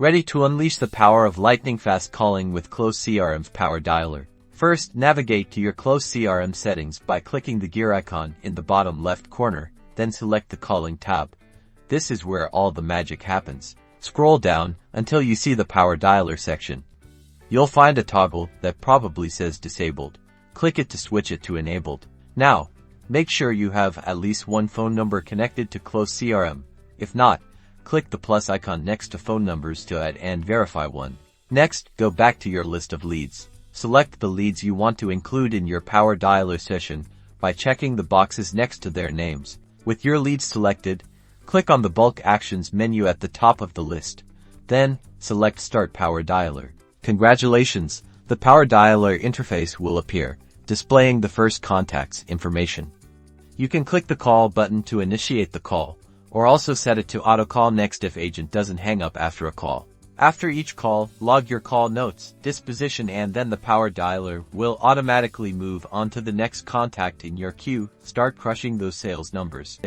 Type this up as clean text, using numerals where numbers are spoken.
Ready to unleash the power of lightning-fast calling with Close CRM's Power Dialer. First, navigate to your Close CRM settings by clicking the gear icon in the bottom left corner, then select the Calling tab. This is where all the magic happens. Scroll down until you see the Power Dialer section. You'll find a toggle that probably says Disabled. Click it to switch it to Enabled. Now, make sure you have at least one phone number connected to Close CRM. If not, click the plus icon next to phone numbers to add and verify one. Next, go back to your list of leads. Select the leads you want to include in your Power Dialer session by checking the boxes next to their names. With your leads selected, click on the Bulk Actions menu at the top of the list. Then, select Start Power Dialer. Congratulations! The Power Dialer interface will appear, displaying the first contact's information. You can click the Call button to initiate the call, or also set it to auto-call next if agent doesn't hang up after a call. After each call, log your call notes, disposition, and then the Power Dialer will automatically move on to the next contact in your queue. Start crushing those sales numbers.